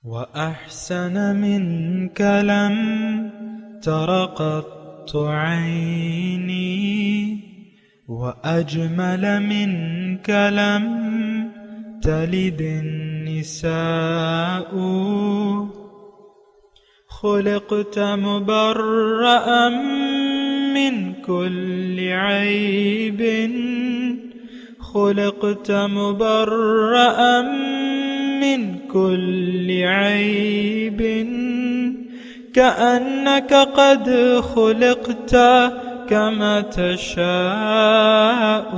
وأحسن منك لم تر قط عيني وأجمل منك لم تلد النساء خلقت مبرأ من كل عيب خلقت مبرأ من كل عيب كأنك قد خلقت كما تشاء.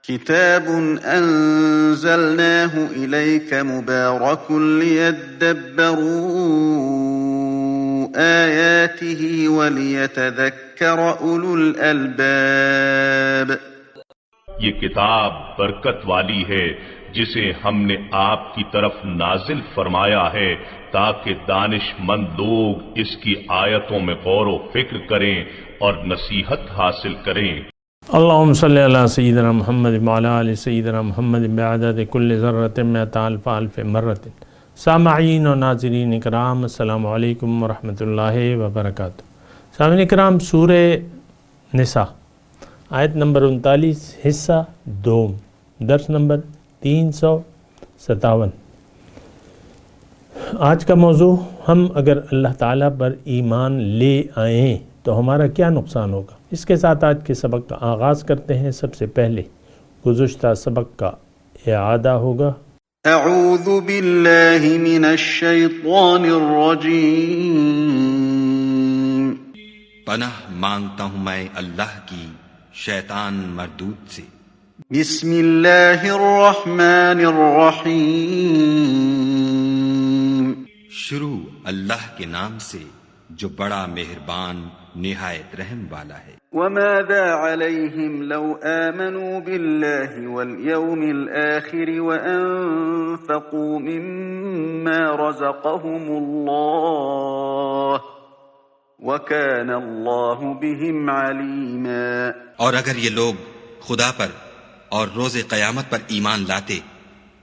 كتاب أنزلناه إليك مبارك ليدبروا آياته وليتذكر أولو الألباب. یہ کتاب برکت والی ہے جسے ہم نے آپ کی طرف نازل فرمایا ہے تاکہ دانش مند لوگ اس کی آیتوں میں غور و فکر کریں اور نصیحت حاصل کریں. اللہم صلی علی سیدنا محمد وعلی آل سیدنا محمد بعدد کل ذرۃ مئۃ الف الف مرۃ. سامعین و ناظرین اکرام، السلام علیکم ورحمۃ اللہ وبرکاتہ. سامعین اکرام، سورہ نساء آیت نمبر 39 حصہ دوم، درس نمبر 357. آج کا موضوع، ہم اگر اللہ تعالیٰ پر ایمان لے آئیں تو ہمارا کیا نقصان ہوگا. اس کے ساتھ آج کے سبق کا آغاز کرتے ہیں. سب سے پہلے گزشتہ سبق کا اعادہ ہوگا. اعوذ باللہ من الشیطان الرجیم. پناہ مانگتا ہوں میں اللہ کی شیطان مردود سے. بسم اللہ الرحمن الرحیم. شروع اللہ کے نام سے جو بڑا مہربان نہایت رحم والا ہے. وماذا علیہم لو آمنوا باللہ والیوم الآخر وانفقوا مما رزقهم اللہ وکان اللہ بہم علیما. اور اگر یہ لوگ خدا پر اور روز قیامت پر ایمان لاتے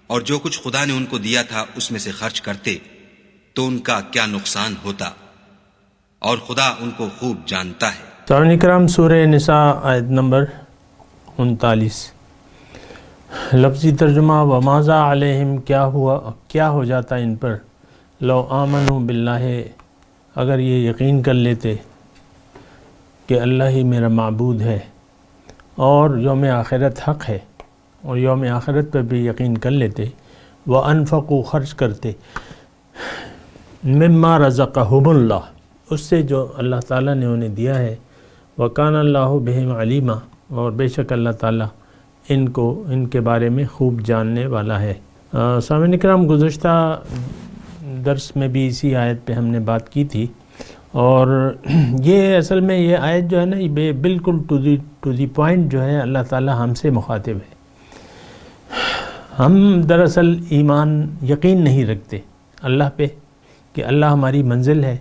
اور جو کچھ خدا نے ان کو دیا تھا اس میں سے خرچ کرتے تو ان کا کیا نقصان ہوتا، اور خدا ان کو خوب جانتا ہے. سامعین اکرام، سورہ نساء آیت نمبر 39. لفظی ترجمہ: وماذا علیہم، کیا ہو جاتا ان پر، لو آمنوا باللہ، اگر یہ یقین کر لیتے کہ اللہ ہی میرا معبود ہے اور یوم آخرت حق ہے، اور یوم آخرت پر بھی یقین کر لیتے، وانفقوا، خرچ کرتے، مما رزقہم اللہ، اس سے جو اللہ تعالیٰ نے انہیں دیا ہے، وکان اللہ بہم علیما، اور بے شک اللہ تعالیٰ ان کے بارے میں خوب جاننے والا ہے. سامعین اکرام، گزشتہ درس میں بھی اسی آیت پہ ہم نے بات کی تھی، اور یہ اصل میں یہ آیت جو ہے نا، یہ بالکل ٹو دی پوائنٹ جو ہے اللہ تعالیٰ ہم سے مخاطب ہے. ہم دراصل ایمان، یقین نہیں رکھتے اللہ پہ کہ اللہ ہماری منزل ہے،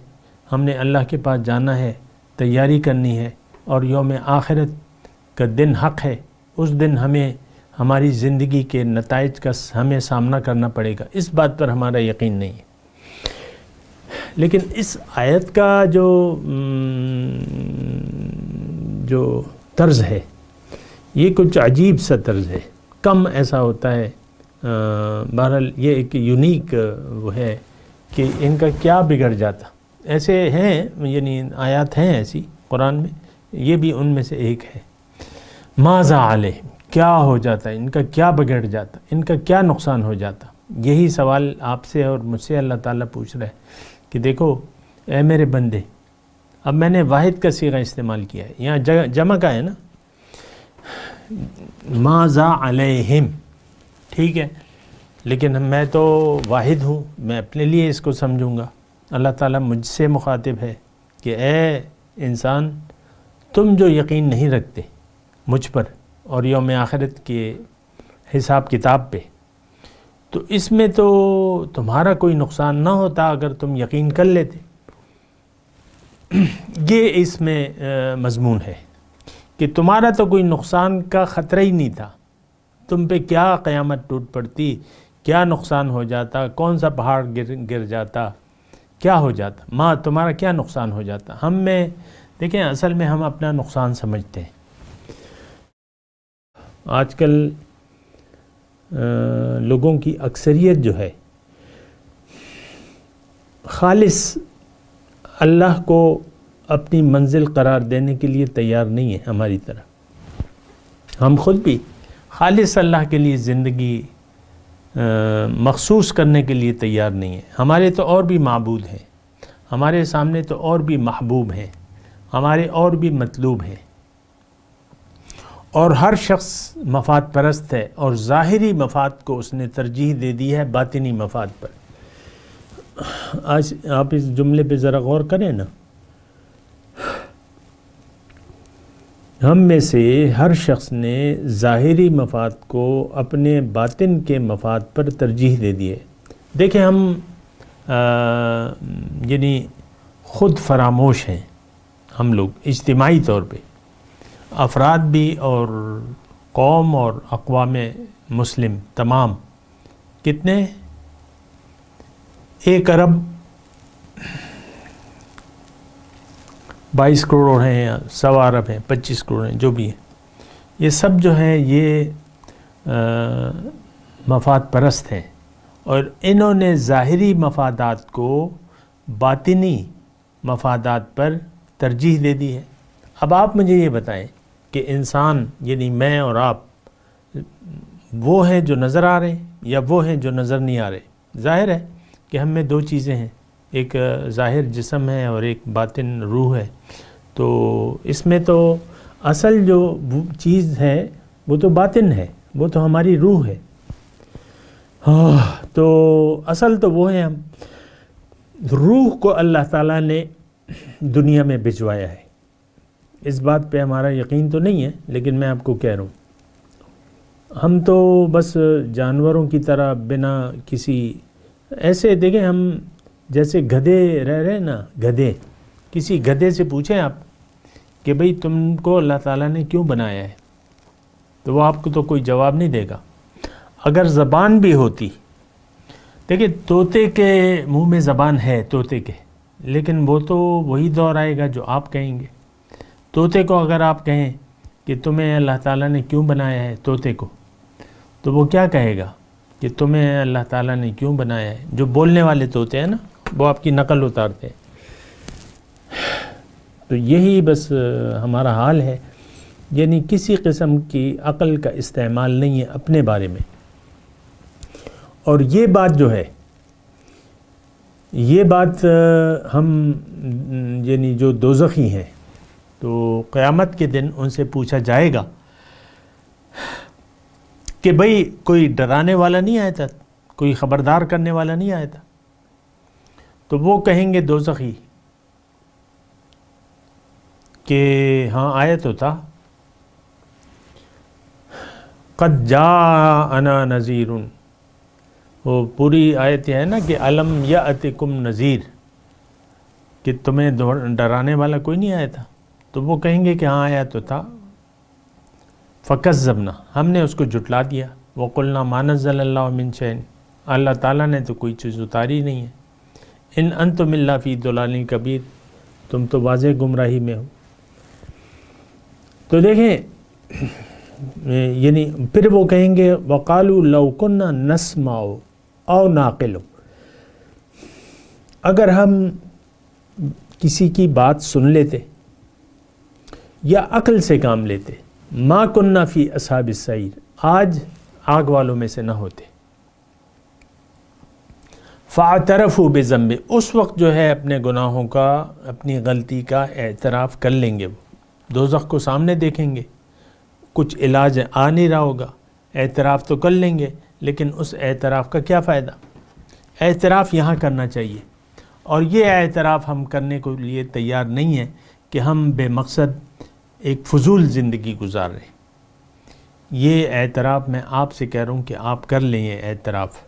ہم نے اللہ کے پاس جانا ہے، تیاری کرنی ہے، اور یوم آخرت کا دن حق ہے، اس دن ہمیں ہماری زندگی کے نتائج کا ہمیں سامنا کرنا پڑے گا. اس بات پر ہمارا یقین نہیں ہے. لیکن اس آیت کا جو طرز ہے، یہ کچھ عجیب سا طرز ہے. کم ایسا ہوتا ہے. بہرحال یہ ایک یونیک وہ ہے کہ ان کا کیا بگڑ جاتا. ایسے ہیں، یعنی آیات ہیں ایسی قرآن میں، یہ بھی ان میں سے ایک ہے. ماذا علیہم، کیا ہو جاتا، ان کا کیا بگڑ جاتا، ان کا کیا نقصان ہو جاتا. یہی سوال آپ سے اور مجھ سے اللہ تعالیٰ پوچھ رہا ہے کہ دیکھو اے میرے بندے، اب میں نے واحد کا صیغہ استعمال کیا ہے، یہاں جمع کا ہے نا، ماذا علیہم، ٹھیک ہے، لیکن میں تو واحد ہوں، میں اپنے لیے اس کو سمجھوں گا. اللہ تعالیٰ مجھ سے مخاطب ہے کہ اے انسان، تم جو یقین نہیں رکھتے مجھ پر اور یوم آخرت کے حساب کتاب پہ، تو اس میں تو تمہارا کوئی نقصان نہ ہوتا اگر تم یقین کر لیتے. یہ اس میں مضمون ہے کہ تمہارا تو کوئی نقصان کا خطرہ ہی نہیں تھا، تم پہ کیا قیامت ٹوٹ پڑتی کیا نقصان ہو جاتا، کون سا پہاڑ گر جاتا، کیا ہو جاتا، ماں تمہارا کیا نقصان ہو جاتا. ہم میں دیکھیں اصل میں ہم اپنا نقصان سمجھتے ہیں. آج کل لوگوں کی اکثریت جو ہے خالص اللہ کو اپنی منزل قرار دینے کے لیے تیار نہیں ہے ہماری طرح. ہم خود بھی خالص اللہ کے لیے زندگی مخصوص کرنے کے لیے تیار نہیں ہے. ہمارے تو اور بھی معبود ہیں، ہمارے سامنے تو اور بھی محبوب ہیں، ہمارے اور بھی مطلوب ہیں، اور ہر شخص مفاد پرست ہے اور ظاہری مفاد کو اس نے ترجیح دے دی ہے باطنی مفاد پر. آج آپ اس جملے پہ ذرا غور کریں نا، ہم میں سے ہر شخص نے ظاہری مفاد کو اپنے باطن کے مفاد پر ترجیح دے دی ہے. دیکھیں ہم یعنی خود فراموش ہیں ہم لوگ اجتماعی طور پہ، افراد بھی اور قوم اور اقوام مسلم تمام. کتنے؟ 1 ارب 22 کروڑ ہیں یا 1.25 ارب ہیں، 25 کروڑ ہیں، جو بھی ہیں. یہ سب جو ہیں یہ مفاد پرست ہیں، اور انہوں نے ظاہری مفادات کو باطنی مفادات پر ترجیح دے دی ہے. اب آپ مجھے یہ بتائیں کہ انسان یعنی میں اور آپ وہ ہیں جو نظر آ رہے ہیں یا وہ ہیں جو نظر نہیں آ رہے؟ ظاہر ہے کہ ہم میں 2 چیزیں ہیں، ایک ظاہر جسم ہے اور ایک باطن روح ہے. تو اس میں تو اصل جو چیز ہے وہ تو باطن ہے، وہ تو ہماری روح ہے. تو اصل تو وہ ہے. ہم روح کو اللہ تعالیٰ نے دنیا میں بھجوایا ہے. اس بات پہ ہمارا یقین تو نہیں ہے، لیکن میں آپ کو کہہ رہا ہوں ہم تو بس جانوروں کی طرح بنا کسی ایسے دیکھیں، ہم جیسے گدھے رہ رہے ہیں نا، گدھے، کسی گدھے سے پوچھیں آپ کہ بھئی تم کو اللہ تعالیٰ نے کیوں بنایا ہے، تو وہ آپ کو تو کوئی جواب نہیں دے گا. اگر زبان بھی ہوتی، دیکھیں طوطے کے منہ میں زبان ہے طوطے کے، لیکن وہ تو وہی دور آئے گا جو آپ کہیں گے. طوطے کو اگر آپ کہیں کہ تمہیں اللہ تعالیٰ نے کیوں بنایا ہے، طوطے کو، تو وہ کیا کہے گا کہ تمہیں اللہ تعالیٰ نے کیوں بنایا ہے. جو بولنے والے طوطے ہیں نا، وہ آپ کی نقل اتارتے ہیں. تو یہی بس ہمارا حال ہے، یعنی کسی قسم کی عقل کا استعمال نہیں ہے اپنے بارے میں. اور یہ بات جو ہے، یہ بات ہم یعنی جو دوزخی ہیں، تو قیامت کے دن ان سے پوچھا جائے گا کہ بھئی کوئی ڈرانے والا نہیں آیا تھا، کوئی خبردار کرنے والا نہیں آیا تھا؟ تو وہ کہیں گے دوزخی کہ ہاں آیا تو تھا. قد جاءنا نذیر، وہ پوری آیت ہے نا کہ الم یأتکم نذیر، کہ تمہیں ڈرانے والا کوئی نہیں آیا تھا. تو وہ کہیں گے کہ ہاں آیا تو تھا. فکذبنا، ہم نے اس کو جھٹلا دیا. وقلنا ما نزل اللہ من شیء، اللہ تعالیٰ نے تو کوئی چیز اتاری نہیں ہے. ان انتم الا فی ضلال کبیر، تم تو واضح گمراہی میں ہو. تو دیکھیں یعنی پھر وہ کہیں گے وقالوا لو كنا نسمع او نعقل، اگر ہم کسی کی بات سن لیتے یا عقل سے کام لیتے، ما كنا فی اصحاب السعیر، آج آگ والوں میں سے نہ ہوتے. فاعترفوا بذنب، اس وقت جو ہے اپنے گناہوں کا، اپنی غلطی کا اعتراف کر لیں گے. وہ دوزخ کو سامنے دیکھیں گے، کچھ علاج آ نہیں رہا ہوگا، اعتراف تو کر لیں گے، لیکن اس اعتراف کا کیا فائدہ؟ اعتراف یہاں کرنا چاہیے، اور یہ اعتراف ہم کرنے کے لیے تیار نہیں ہیں کہ ہم بے مقصد ایک فضول زندگی گزار رہے ہیں. یہ اعتراف میں آپ سے کہہ رہا ہوں کہ آپ کر لیں یہ اعتراف،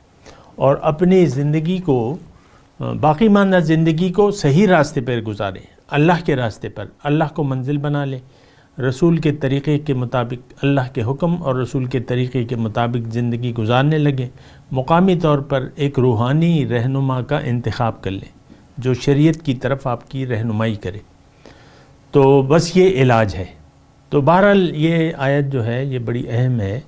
اور اپنی زندگی کو، باقی ماندہ زندگی کو صحیح راستے پر گزاریں، اللہ کے راستے پر. اللہ کو منزل بنا لیں، رسول کے طریقے کے مطابق، اللہ کے حکم اور رسول کے طریقے کے مطابق زندگی گزارنے لگیں، مقامی طور پر ایک روحانی رہنما کا انتخاب کر لیں جو شریعت کی طرف آپ کی رہنمائی کرے، تو بس یہ علاج ہے۔ تو بہرحال یہ آیت جو ہے یہ بڑی اہم ہے،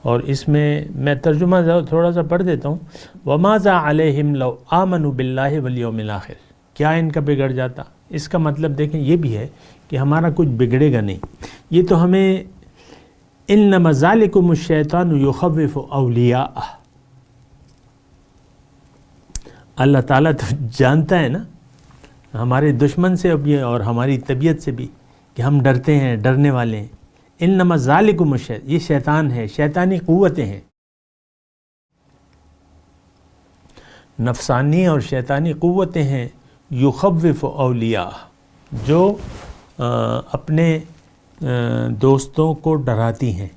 اور اس میں ترجمہ تھوڑا سا پڑھ دیتا ہوں۔ وَمَاذَا عَلَيْهِمْ لَوْ آمَنُوا بِاللَّهِ وَالْيَوْمِ الْآخِرِ، کیا ان کا بگڑ جاتا؟ اس کا مطلب دیکھیں یہ بھی ہے کہ ہمارا کچھ بگڑے گا نہیں، یہ تو ہمیں إِنَّمَا ذَلِكُمُ الشَّيْطَانُ يُخَوِّفُ أَوْلِيَاءَهُ، اللہ تعالیٰ تو جانتا ہے نا ہمارے دشمن سے بھی اور ہماری طبیعت سے بھی کہ ہم ڈرتے ہیں، ڈرنے والے ہیں۔ انما ذالکم الشیطان، یہ شیطان ہے، شیطانی قوتیں ہیں، نفسانی اور شیطانی قوتیں ہیں، یخوف اولیاء، جو اپنے دوستوں کو ڈراتی ہیں۔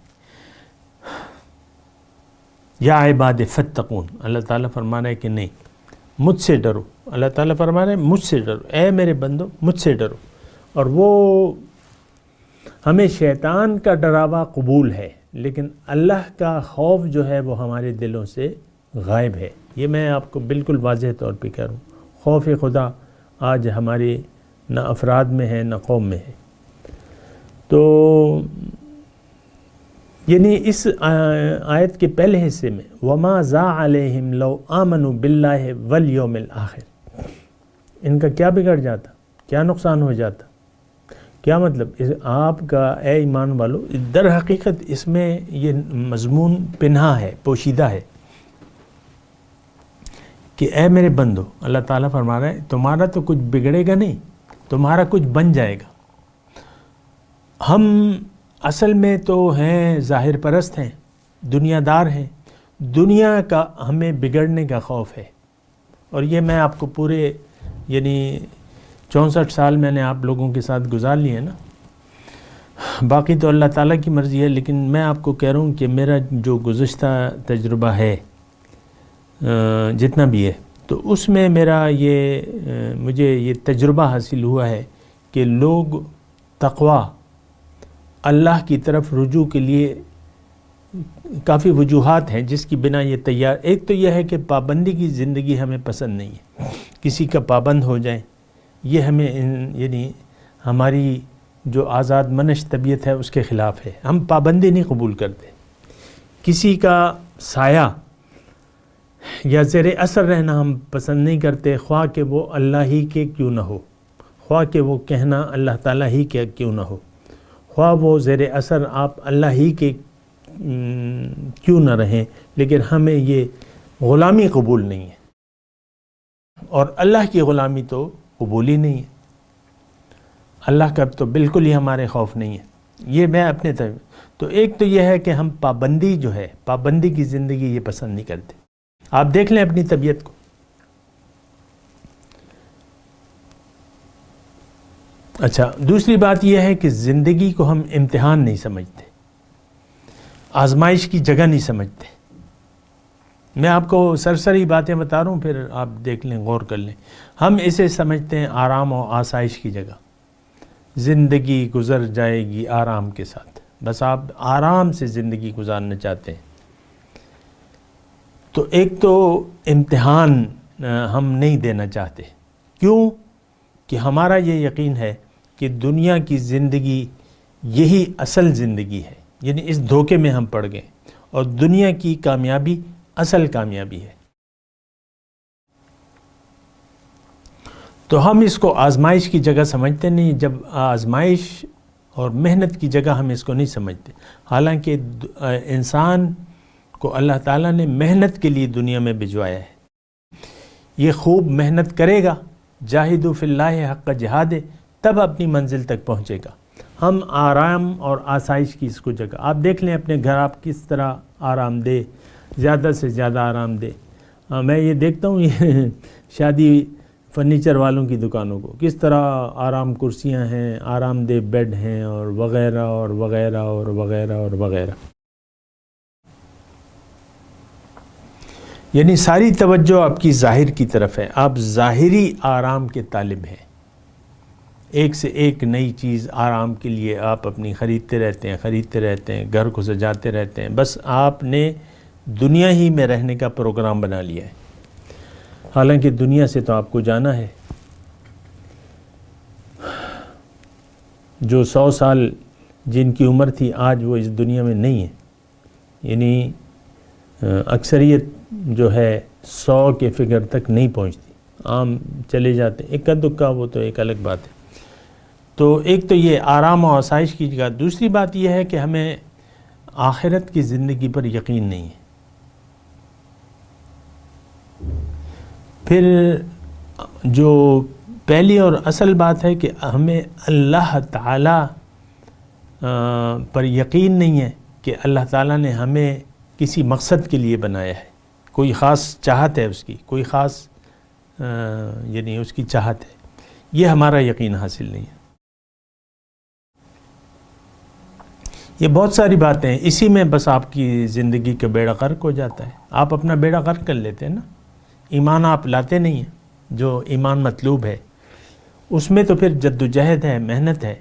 یا عباد فتقون، اللہ تعالیٰ فرما رہا ہے کہ نہیں مجھ سے ڈرو، اللہ تعالیٰ فرما رہے ہیں مجھ سے ڈرو، اے میرے بندو مجھ سے ڈرو۔ اور وہ ہمیں شیطان کا ڈراوا قبول ہے، لیکن اللہ کا خوف جو ہے وہ ہمارے دلوں سے غائب ہے۔ یہ میں آپ کو بالکل واضح طور پہ کہہ رہا ہوں، خوف خدا آج ہماری نہ افراد میں ہے نہ قوم میں ہے۔ تو یعنی اس آیت کے پہلے حصے میں وَمَا ذَا عَلَيْهِمْ لَوْ آمَنُوا بِاللَّهِ وَالْيَوْمِ الْآخِرِ، ان کا کیا بگڑ جاتا، کیا نقصان ہو جاتا؟ کیا مطلب آپ کا اے ایمان والو، در حقیقت اس میں یہ مضمون پنہا ہے، پوشیدہ ہے کہ اے میرے بندو، اللہ تعالیٰ فرما رہا ہے تمہارا تو کچھ بگڑے گا نہیں، تمہارا کچھ بن جائے گا۔ ہم اصل میں تو ہیں ظاہر پرست ہیں، دنیا دار ہیں، دنیا کا ہمیں بگڑنے کا خوف ہے۔ اور یہ میں آپ کو پورے یعنی 64 سال میں نے آپ لوگوں کے ساتھ گزار لیے ہیں نا، باقی تو اللہ تعالیٰ کی مرضی ہے، لیکن میں آپ کو کہہ رہا ہوں کہ میرا جو گزشتہ تجربہ ہے جتنا بھی ہے، تو اس میں میرا مجھے یہ تجربہ حاصل ہوا ہے کہ لوگ تقویٰ، اللہ کی طرف رجوع کے لیے کافی وجوہات ہیں جس کی بنا یہ تیار۔ ایک تو یہ ہے کہ پابندی کی زندگی ہمیں پسند نہیں ہے، کسی کا پابند ہو جائیں، یہ ہمیں یعنی ہماری جو آزاد منش طبیعت ہے اس کے خلاف ہے، ہم پابندی نہیں قبول کرتے۔ کسی کا سایہ یا زیر اثر رہنا ہم پسند نہیں کرتے، خواہ کہ وہ اللہ ہی کے کیوں نہ ہو، خواہ کہ وہ کہنا اللہ تعالیٰ ہی کے کیوں نہ ہو، خواہ وہ زیر اثر آپ اللہ ہی کے کیوں نہ رہیں، لیکن ہمیں یہ غلامی قبول نہیں ہے، اور اللہ کی غلامی تو قبول ہی نہیں ہے، اللہ کا تو بالکل ہی ہمارے خوف نہیں ہے۔ یہ میں اپنے تو ایک تو یہ ہے کہ ہم پابندی جو ہے، پابندی کی زندگی یہ پسند نہیں کرتے۔ آپ دیکھ لیں اپنی طبیعت کو، اچھا دوسری بات یہ ہے کہ زندگی کو ہم امتحان نہیں سمجھتے، آزمائش کی جگہ نہیں سمجھتے۔ میں آپ کو سرسری باتیں بتا رہا ہوں، پھر آپ دیکھ لیں، غور کر لیں۔ ہم اسے سمجھتے ہیں آرام و آسائش کی جگہ، زندگی گزر جائے گی آرام کے ساتھ، بس آپ آرام سے زندگی گزارنا چاہتے ہیں۔ تو ایک تو امتحان ہم نہیں دینا چاہتے، کیوں کہ ہمارا یہ یقین ہے کہ دنیا کی زندگی یہی اصل زندگی ہے، یعنی اس دھوکے میں ہم پڑ گئے، اور دنیا کی کامیابی اصل کامیابی ہے۔ تو ہم اس کو آزمائش کی جگہ سمجھتے نہیں، جب آزمائش اور محنت کی جگہ ہم اس کو نہیں سمجھتے، حالانکہ انسان کو اللہ تعالیٰ نے محنت کے لیے دنیا میں بھجوایا ہے، یہ خوب محنت کرے گا، جاہدوا فی اللہ حق جہاد، تب اپنی منزل تک پہنچے گا۔ ہم آرام اور آسائش کی اس کو جگہ، آپ دیکھ لیں اپنے گھر آپ کس طرح آرام دہ، زیادہ سے زیادہ آرام دہ۔ میں یہ دیکھتا ہوں یہ شادی فرنیچر والوں کی دکانوں کو، کس طرح آرام کرسیاں ہیں، آرام دہ بیڈ ہیں، اور وغیرہ اور وغیرہ اور وغیرہ اور وغیرہ، یعنی ساری توجہ آپ کی ظاہر کی طرف ہے، آپ ظاہری آرام کے طالب ہیں، ایک سے ایک نئی چیز آرام کے لیے آپ اپنی خریدتے رہتے ہیں، گھر کو سجاتے رہتے ہیں، بس آپ نے دنیا ہی میں رہنے کا پروگرام بنا لیا ہے، حالانکہ دنیا سے تو آپ کو جانا ہے۔ جو 100 سال جن کی عمر تھی آج وہ اس دنیا میں نہیں ہے، یعنی اکثریت جو ہے 100 کے فگر تک نہیں پہنچتی، عام چلے جاتے ہیں، اکا دکا وہ تو ایک الگ بات ہے۔ تو ایک تو یہ آرام و آسائش کی جگہ، دوسری بات یہ ہے کہ ہمیں آخرت کی زندگی پر یقین نہیں ہے۔ پھر جو پہلی اور اصل بات ہے کہ ہمیں اللہ تعالیٰ پر یقین نہیں ہے کہ اللہ تعالیٰ نے ہمیں کسی مقصد کے لیے بنایا ہے، کوئی خاص چاہت ہے اس کی، کوئی خاص یعنی اس کی چاہت ہے، یہ ہمارا یقین حاصل نہیں ہے۔ یہ بہت ساری باتیں ہیں، اسی میں بس آپ کی زندگی کا بیڑا غرق ہو جاتا ہے، آپ اپنا بیڑا غرق کر لیتے ہیں نا، ایمان آپ لاتے نہیں ہیں، جو ایمان مطلوب ہے اس میں تو پھر جد و جہد ہے، محنت ہے۔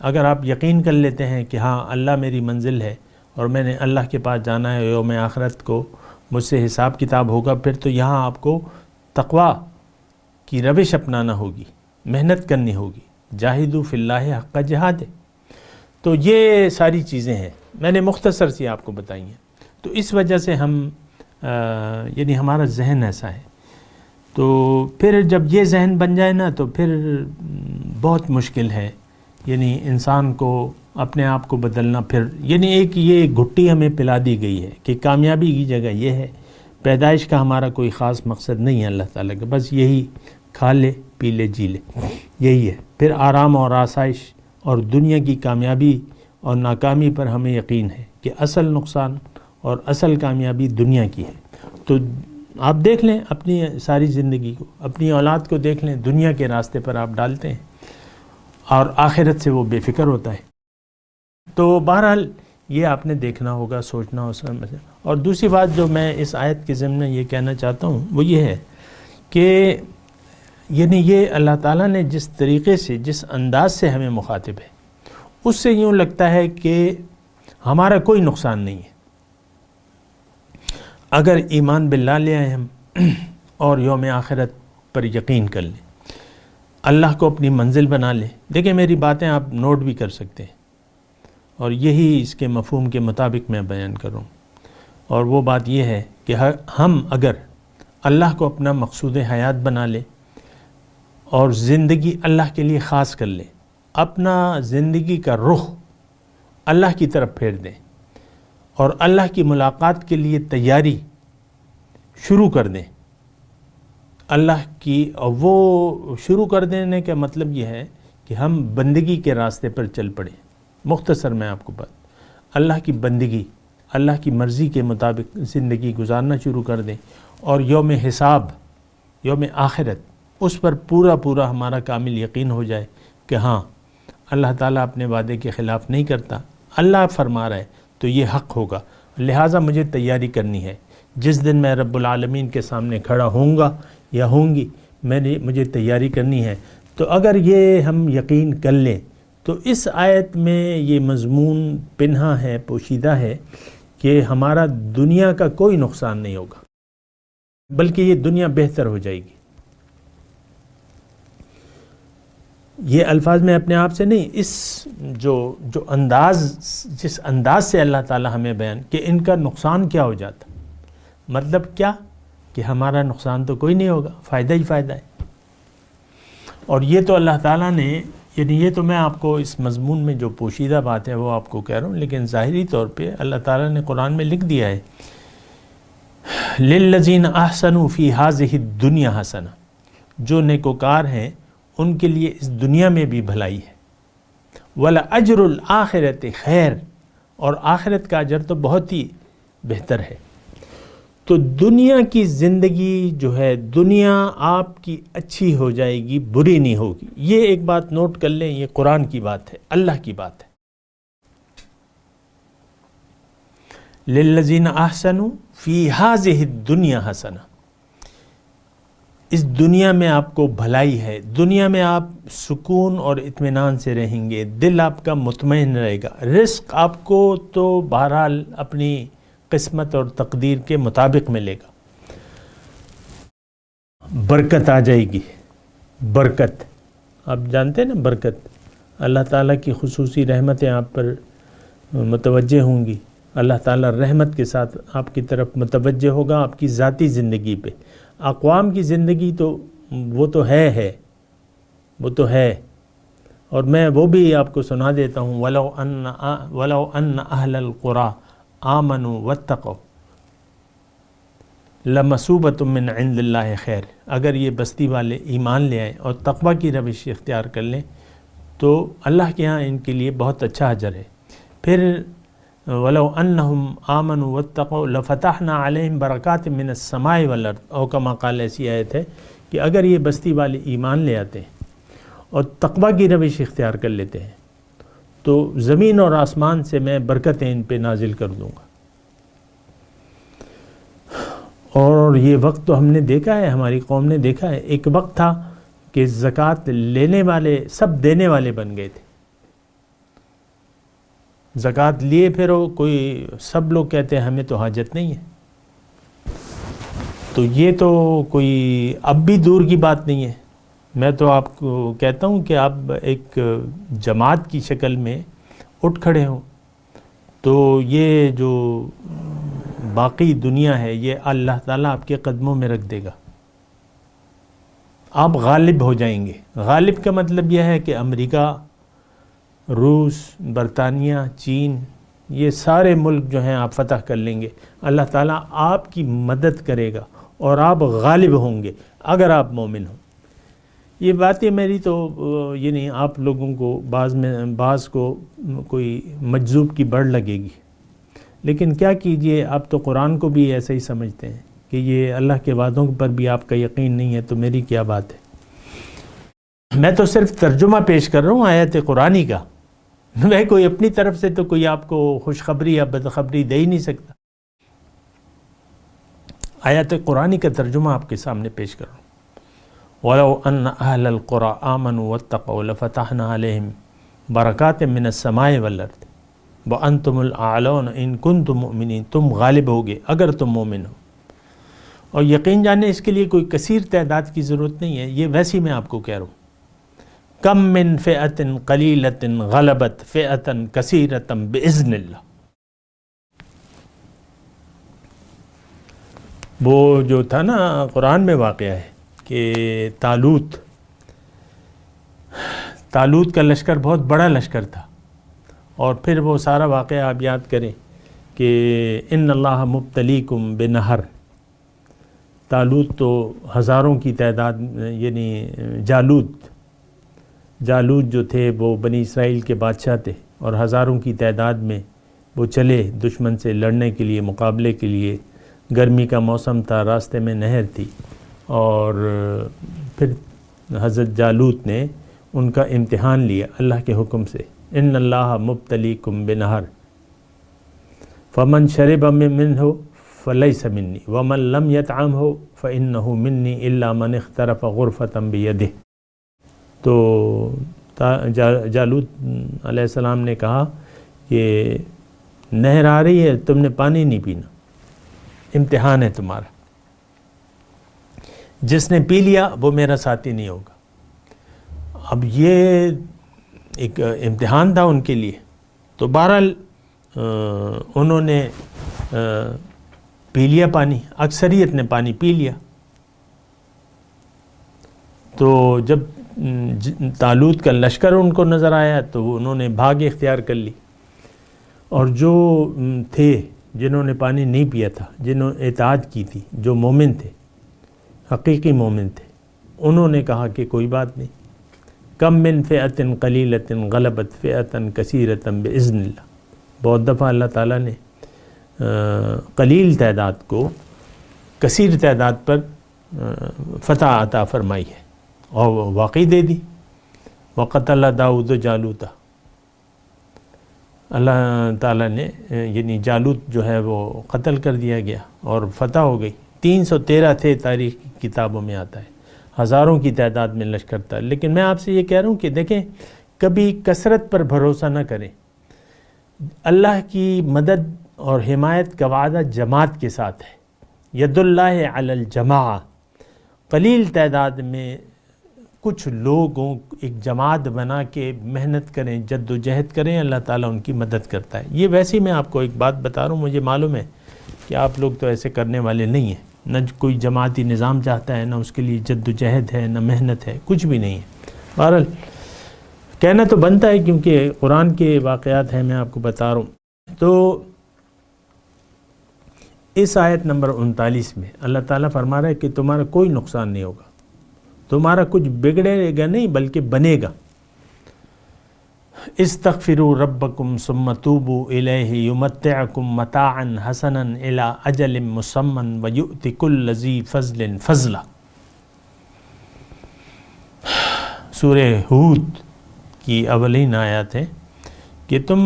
اگر آپ یقین کر لیتے ہیں کہ ہاں اللہ میری منزل ہے اور میں نے اللہ کے پاس جانا ہے، یوم آخرت کو مجھ سے حساب کتاب ہوگا، پھر تو یہاں آپ کو تقویٰ کی روش اپنانا ہوگی، محنت کرنی ہوگی، جاہدوا فی اللہ حق جہاد۔ تو یہ ساری چیزیں ہیں، میں نے مختصر سی آپ کو بتائی ہیں۔ تو اس وجہ سے ہم یعنی ہمارا ذہن ایسا ہے، تو پھر جب یہ ذہن بن جائے نا تو پھر بہت مشکل ہے، یعنی انسان کو اپنے آپ کو بدلنا۔ پھر یعنی ایک یہ گھٹی ہمیں پلا دی گئی ہے کہ کامیابی کی جگہ یہ ہے، پیدائش کا ہمارا کوئی خاص مقصد نہیں ہے اللہ تعالیٰ کا، بس یہی کھا لے پی لے جی لے، یہی ہے۔ پھر آرام اور آسائش اور دنیا کی کامیابی اور ناکامی پر ہمیں یقین ہے کہ اصل نقصان اور اصل کامیابی دنیا کی ہے۔ تو آپ دیکھ لیں اپنی ساری زندگی کو، اپنی اولاد کو دیکھ لیں، دنیا کے راستے پر آپ ڈالتے ہیں اور آخرت سے وہ بے فکر ہوتا ہے۔ تو بہرحال یہ آپ نے دیکھنا ہوگا، سوچنا ہوگا۔ اور دوسری بات جو میں اس آیت کے ضمن میں یہ کہنا چاہتا ہوں وہ یہ ہے کہ یعنی یہ اللہ تعالیٰ نے جس طریقے سے، جس انداز سے ہمیں مخاطب ہے، اس سے یوں لگتا ہے کہ ہمارا کوئی نقصان نہیں ہے اگر ایمان باللہ لے آئیں ہم اور یوم آخرت پر یقین کر لیں، اللہ کو اپنی منزل بنا لیں۔ دیکھیں میری باتیں آپ نوٹ بھی کر سکتے ہیں، اور یہی اس کے مفہوم کے مطابق میں بیان کروں۔ اور وہ بات یہ ہے کہ ہم اگر اللہ کو اپنا مقصود حیات بنا لیں اور زندگی اللہ کے لیے خاص کر لیں، اپنا زندگی کا رخ اللہ کی طرف پھیر دیں اور اللہ کی ملاقات کے لیے تیاری شروع کر دیں، اللہ کی، اور وہ شروع کر دینے کا مطلب یہ ہے کہ ہم بندگی کے راستے پر چل پڑیں۔ مختصر میں آپ کو بات، اللہ کی بندگی، اللہ کی مرضی کے مطابق زندگی گزارنا شروع کر دیں، اور یوم حساب، یوم آخرت، اس پر پورا ہمارا کامل یقین ہو جائے کہ ہاں اللہ تعالیٰ اپنے وعدے کے خلاف نہیں کرتا، اللہ فرما رہا ہے تو یہ حق ہوگا، لہٰذا مجھے تیاری کرنی ہے۔ جس دن میں رب العالمین کے سامنے کھڑا ہوں گا یا ہوں گی، مجھے تیاری کرنی ہے۔ تو اگر یہ ہم یقین کر لیں تو اس آیت میں یہ مضمون پنہا ہے، پوشیدہ ہے کہ ہمارا دنیا کا کوئی نقصان نہیں ہوگا، بلکہ یہ دنیا بہتر ہو جائے گی۔ یہ الفاظ میں اپنے آپ سے نہیں، اس جو جس انداز سے اللہ تعالی ہمیں بیان کہ ان کا نقصان کیا ہو جاتا، مطلب کیا کہ ہمارا نقصان تو کوئی نہیں ہوگا، فائدہ ہی فائدہ ہے۔ اور یہ تو اللہ تعالیٰ نے، یعنی یہ تو میں آپ کو اس مضمون میں جو پوشیدہ بات ہے وہ آپ کو کہہ رہا ہوں، لیکن ظاہری طور پہ اللہ تعالیٰ نے قرآن میں لکھ دیا ہے لِلَّذِينَ أَحْسَنُوا فِي هَذِهِ الدُّنْيَا حَسَنَةٌ، جو نیکوکار ہیں ان کے لیے اس دنیا میں بھی بھلائی ہے، وَلَأَجْرُ الْآخِرَةِ خیر، اور آخرت کا اجر تو بہت ہی بہتر ہے۔ تو دنیا کی زندگی جو ہے، دنیا آپ کی اچھی ہو جائے گی، بری نہیں ہوگی۔ یہ ایک بات نوٹ کر لیں، یہ قرآن کی بات ہے، اللہ کی بات ہے۔ لِلَّذِينَ أَحْسَنُوا فِي هَذِهِ الدُّنْيَا حَسَنَةٌ، اس دنیا میں آپ کو بھلائی ہے، دنیا میں آپ سکون اور اطمینان سے رہیں گے، دل آپ کا مطمئن رہے گا، رزق آپ کو تو بہرحال اپنی قسمت اور تقدیر کے مطابق ملے گا، برکت آ جائے گی۔ برکت آپ جانتے ہیں نا، برکت اللہ تعالیٰ کی خصوصی رحمتیں آپ پر متوجہ ہوں گی، اللہ تعالیٰ رحمت کے ساتھ آپ کی طرف متوجہ ہوگا آپ کی ذاتی زندگی پہ۔ اقوام کی زندگی تو وہ تو ہے وہ تو ہے، اور میں وہ بھی آپ کو سنا دیتا ہوں، وَلَوْ أَنَّ أَهْلَ الْقُرَىٰ آمَنُوا وَاتَّقَوْا لَمَثُوبَةٌ مِّنْ عِندِ اللَّهِ خیر۔ اگر یہ بستی والے ایمان لے آئیں اور تقوی کی روش اختیار کر لیں تو اللہ کے ہاں ان کے لیے بہت اچھا اجر ہے۔ پھر وَلَوْ أَنَّهُمْ آمَنُوا وَاتَّقَوْا لَفَتَحْنَا عَلَيْهِمْ بَرَكَاتٍ مِّنَ السَّمَاءِ وَالْأَرْضِ، او کما قال، ایسی آیت ہے کہ اگر یہ بستی والے ایمان لے آتے ہیں اور تقوی کی روش اختیار کر لیتے ہیں تو زمین اور آسمان سے میں برکتیں ان پہ نازل کر دوں گا۔ اور یہ وقت تو ہم نے دیکھا ہے، ہماری قوم نے دیکھا ہے، ایک وقت تھا کہ زکوٰۃ لینے والے سب دینے والے بن گئے تھے، زکوٰۃ لیے پھر کوئی سب لوگ کہتے ہیں ہمیں تو حاجت نہیں ہے۔ تو یہ تو کوئی اب بھی دور کی بات نہیں ہے، میں تو آپ کو کہتا ہوں کہ آپ ایک جماعت کی شکل میں اٹھ کھڑے ہوں تو یہ جو باقی دنیا ہے یہ اللہ تعالیٰ آپ کے قدموں میں رکھ دے گا، آپ غالب ہو جائیں گے۔ غالب کا مطلب یہ ہے کہ امریکہ، روس، برطانیہ، چین، یہ سارے ملک جو ہیں آپ فتح کر لیں گے، اللہ تعالیٰ آپ کی مدد کرے گا اور آپ غالب ہوں گے اگر آپ مومن ہوں۔ یہ باتیں میری تو یعنی آپ لوگوں کو بعض کو کوئی مجذوب کی بڑھ لگے گی، لیکن کیا کیجئے، آپ تو قرآن کو بھی ایسا ہی سمجھتے ہیں کہ یہ اللہ کے وعدوں پر بھی آپ کا یقین نہیں ہے، تو میری کیا بات ہے۔ میں تو صرف ترجمہ پیش کر رہا ہوں آیت قرآنی کا، میں کوئی اپنی طرف سے تو کوئی آپ کو خوشخبری یا بدخبری دے ہی نہیں سکتا، آیت قرآنی کا ترجمہ آپ کے سامنے پیش کر رہا ہوں۔ وَلَوْ أَنَّ أَهْلَ الْقُرَىٰ آمَنُوا وَاتَّقَوْا لَفَتَحْنَا عَلَيْهِمْ بَرَكَاتٍ مِّنَ السَّمَاءِ وَالْأَرْضِ وَأَنْتُمُ الْأَعْلَوْنَ إِن كُنتُم مُّؤْمِنِينَ، تم غالب ہوگے اگر تم مومن ہو۔ اور یقین جانے اس کے لیے کوئی کثیر تعداد کی ضرورت نہیں ہے، یہ ویسے میں آپ کو کہہ رہا ہوں، کم من فئۃ قلیلۃ غلبت فئۃ کثیرۃ بإذن اللہ۔ وہ جو تھا نا قرآن میں واقعہ ہے کہ طالوت کا لشکر بہت بڑا لشکر تھا، اور پھر وہ سارا واقعہ آپ یاد کریں کہ ان اللہ مبتلیکم بنہر، طالوت تو ہزاروں کی تعداد، یعنی جالوت جو تھے وہ بنی اسرائیل کے بادشاہ تھے، اور ہزاروں کی تعداد میں وہ چلے دشمن سے لڑنے کے لیے، مقابلے کے لیے۔ گرمی کا موسم تھا، راستے میں نہر تھی، اور پھر حضرت جالوت نے ان کا امتحان لیا اللہ کے حکم سے، ان اللہ مبتلیکم بنہر فمن شرب منہ فلیس منی ومن لم یطعمہ فإنہ منی الا من اخترف غرفۃ بیدہ۔ تو جالوت علیہ السلام نے کہا کہ نہر آ رہی ہے، تم نے پانی نہیں پینا، امتحان ہے تمہارا، جس نے پی لیا وہ میرا ساتھی نہیں ہوگا۔ اب یہ ایک امتحان تھا ان کے لیے، تو بہرحال انہوں نے پی لیا پانی، اکثریت نے پانی پی لیا۔ تو جب طالوت کا لشکر ان کو نظر آیا تو انہوں نے بھاگ اختیار کر لی، اور جو تھے جنہوں نے پانی نہیں پیا تھا، جنہوں نے اطاعت کی تھی، جو مومن تھے، حقیقی مومن تھے، انہوں نے کہا کہ کوئی بات نہیں، کم من فئۃ قلیلۃ غلبت فئۃ کثیرۃ بإذن اللہ۔ بہت دفعہ اللہ تعالیٰ نے قلیل تعداد کو کثیر تعداد پر فتح عطا فرمائی ہے، اور واقعی دے دی۔ وقتل داؤد جالوت، اللہ تعالیٰ نے یعنی جالوت جو ہے وہ قتل کر دیا گیا اور فتح ہو گئی۔ 313 تھے، تاریخ کی کتابوں میں آتا ہے، ہزاروں کی تعداد میں لشکر تھا. لیکن میں آپ سے یہ کہہ رہا ہوں کہ دیکھیں کبھی کثرت پر بھروسہ نہ کریں. اللہ کی مدد اور حمایت کا وعدہ جماعت کے ساتھ ہے. ید اللہ علی الجماع. قلیل تعداد میں کچھ لوگوں ایک جماعت بنا کے محنت کریں، جد و جہد کریں، اللہ تعالیٰ ان کی مدد کرتا ہے. یہ ویسے ہی میں آپ کو ایک بات بتا رہا ہوں، مجھے معلوم ہے کہ آپ لوگ تو ایسے کرنے والے نہیں ہیں، نہ کوئی جماعتی نظام چاہتا ہے، نہ اس کے لیے جد و جہد ہے، نہ محنت ہے، کچھ بھی نہیں ہے. بہرحال کہنا تو بنتا ہے کیونکہ قرآن کے واقعات ہیں، میں آپ کو بتا رہا ہوں. تو اس آیت نمبر 39 میں اللہ تعالیٰ فرما رہا ہے کہ تمہارا کوئی نقصان نہیں ہوگا، تمہارا کچھ بگڑے گا نہیں بلکہ بنے گا. استغفروا ربکم ثم توبوا الیہ یمتعکم متاعا حسنا الی اجل مسمى ویؤت کل ذی فضل فضلا. سورہ ہود کی اولین آیات ہے کہ تم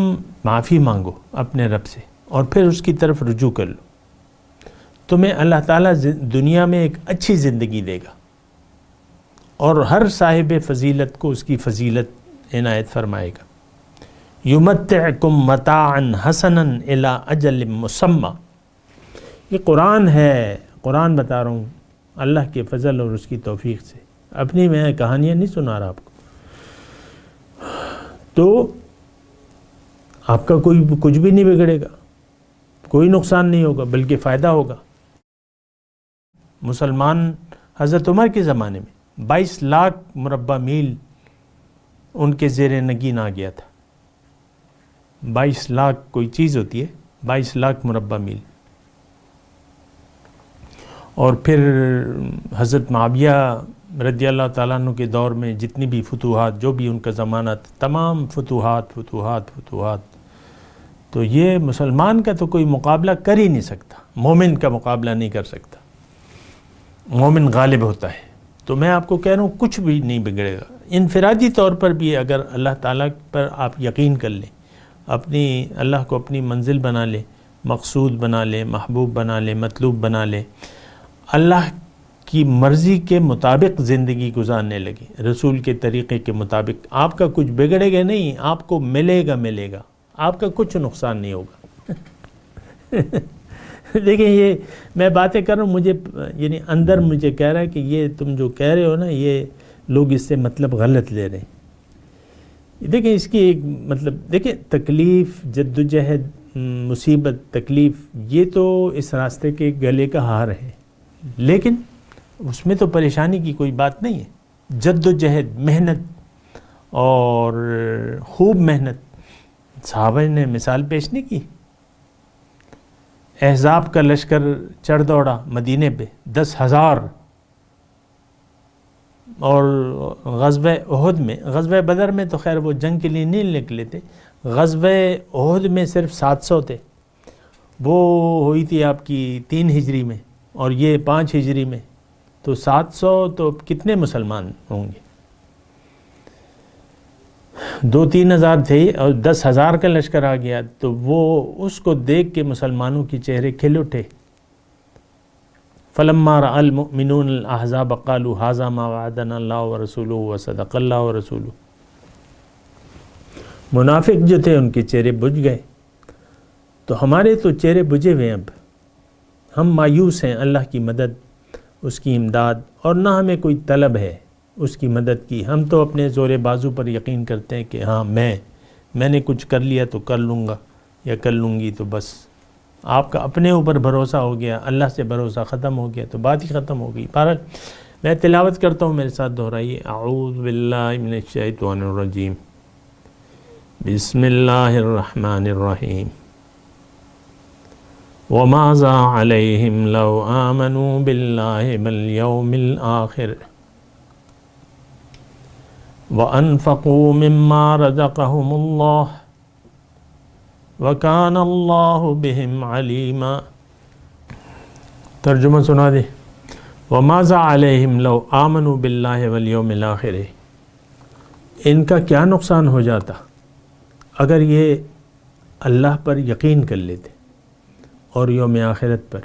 معافی مانگو اپنے رب سے اور پھر اس کی طرف رجوع کر لو. تمہیں اللہ تعالیٰ دنیا میں ایک اچھی زندگی دے گا اور ہر صاحب فضیلت کو اس کی فضیلت عنایت فرمائے گا. یمتعکم متاعا حسنا الی اجل مسمى. یہ قرآن ہے، قرآن بتا رہا ہوں اللہ کے فضل اور اس کی توفیق سے، اپنی میں کہانیاں نہیں سنا رہا آپ کو. تو آپ کا کوئی کچھ بھی نہیں بگڑے گا، کوئی نقصان نہیں ہوگا بلکہ فائدہ ہوگا. مسلمان حضرت عمر کے زمانے میں 22 لاکھ مربع میل ان کے زیر نگین آ گیا تھا. 22 لاکھ کوئی چیز ہوتی ہے، 22 لاکھ مربع میل. اور پھر حضرت معاویہ رضی اللہ تعالیٰ عنہ کے دور میں جتنی بھی فتوحات، جو بھی ان کا زمانہ تھا، تمام فتوحات. تو یہ مسلمان کا تو کوئی مقابلہ کر ہی نہیں سکتا، مومن کا مقابلہ نہیں کر سکتا، مومن غالب ہوتا ہے. تو میں آپ کو کہہ رہا ہوں کچھ بھی نہیں بگڑے گا. انفرادی طور پر بھی اگر اللہ تعالیٰ پر آپ یقین کر لیں، اللہ کو اپنی منزل بنا لیں، مقصود بنا لیں، محبوب بنا لیں، مطلوب بنا لیں، اللہ کی مرضی کے مطابق زندگی گزارنے لگے، رسول کے طریقے کے مطابق، آپ کا کچھ بگڑے گا نہیں، آپ کو ملے گا، آپ کا کچھ نقصان نہیں ہوگا. دیکھیں یہ میں باتیں کر رہا ہوں، مجھے یعنی اندر مجھے کہہ رہا ہے کہ یہ تم جو کہہ رہے ہو نا، یہ لوگ اس سے مطلب غلط لے رہے ہیں. دیکھیں اس کی ایک مطلب، دیکھیں تکلیف، جد و جہد، مصیبت، تکلیف، یہ تو اس راستے کے گلے کا ہار ہے، لیکن اس میں تو پریشانی کی کوئی بات نہیں ہے. جد و جہد، محنت اور خوب محنت، صحابہ نے مثال پیش نہیں کی. احزاب کا لشکر چڑھ دوڑا مدینے پہ 10,000، اور غزوہ احد میں، غزوہ بدر میں تو خیر وہ جنگ کے لیے نہیں نکلے تھے، غزوہ احد میں صرف 700 تھے. وہ ہوئی تھی آپ کی 3 ہجری میں اور یہ 5 ہجری میں، تو 700 تو کتنے مسلمان ہوں گے؟ 2-3 ہزار تھے اور 10,000 کا لشکر آ گیا. تو وہ اس کو دیکھ کے مسلمانوں کے چہرے کھل اٹھے. فلما رأى المؤمنون الأحزاب قالوا هذا ما وعدنا الله ورسوله وصدق الله ورسوله. منافق جو تھے ان کے چہرے بجھ گئے. تو ہمارے تو چہرے بجھے ہوئے. اب ہم مایوس ہیں اللہ کی مدد، اس کی امداد، اور نہ ہمیں کوئی طلب ہے اس کی مدد کی. ہم تو اپنے زور بازو پر یقین کرتے ہیں کہ ہاں میں نے کچھ کر لیا تو کر لوں گا یا کر لوں گی. تو بس آپ کا اپنے اوپر بھروسہ ہو گیا، اللہ سے بھروسہ ختم ہو گیا تو بات ہی ختم ہو گئی. بہرحال میں تلاوت کرتا ہوں، میرے ساتھ دہرائیے. اعوذ باللہ من الشیطان الرجیم، بسم اللہ الرحمن الرحیم. وَمَاذَا عَلَيْهِمْ لَوْ آمَنُوا بِاللَّهِ وَالْيَوْمِ الْآخِرِ وَأَنفَقُوا مِمَّا رَزَقَهُمُ اللَّهُ وَكَانَ اللَّهُ بِهِمْ عَلِيمًا. ترجمہ سنا دے. وَمَاذَا عَلَيْهِمْ لَوْ آمَنُوا بِاللَّهِ وَالْيَوْمِ الْآخِرِ. ان کا کیا نقصان ہو جاتا اگر یہ اللہ پر یقین کر لیتے اور یوم آخرت پر.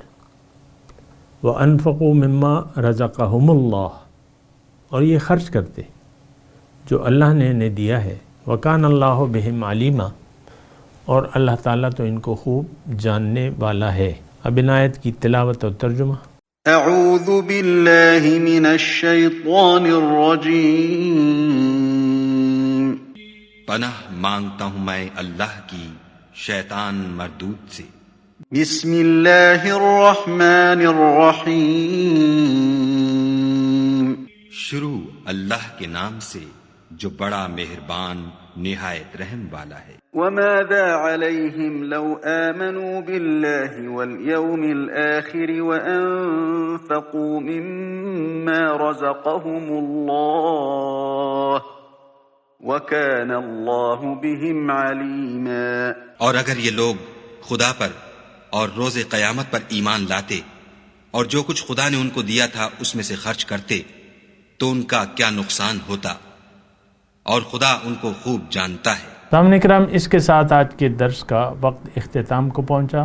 وَأَنفَقُوا مِمَّا رَزَقَهُمُ اللَّهُ. اور یہ خرچ کرتے جو اللہ نے انہیں دیا ہے. وَكَانَ اللَّهُ بِهِمْ عَلِيمًا، اور اللہ تعالیٰ تو ان کو خوب جاننے والا ہے. اب ان آیت کی تلاوت اور ترجمہ. اعوذ باللہ من الشیطان الرجیم. پناہ مانگتا ہوں میں اللہ کی شیطان مردود سے. بسم اللہ الرحمن الرحیم. شروع اللہ کے نام سے جو بڑا مہربان نہایت رحم والا ہے. وماذا عليهم لو آمنوا بالله واليوم الآخر وأنفقوا مما رزقهم الله وكان الله بهم عليما. اور اگر یہ لوگ خدا پر اور روز قیامت پر ایمان لاتے اور جو کچھ خدا نے ان کو دیا تھا اس میں سے خرچ کرتے تو ان کا کیا نقصان ہوتا، اور خدا ان کو خوب جانتا ہے. سامعین کرام، اس کے ساتھ آج کے درس کا وقت اختتام کو پہنچا.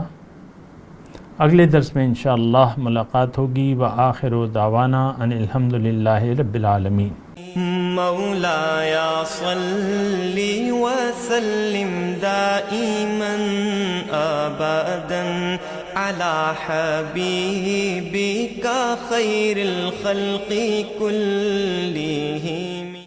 اگلے درس میں انشاءاللہ ملاقات ہوگی. وآخر دعوانا ان الحمدللہ رب العالمین. مولایا صلی وسلم دائما ابدا علی حبیبک خیر الخلق کلہم.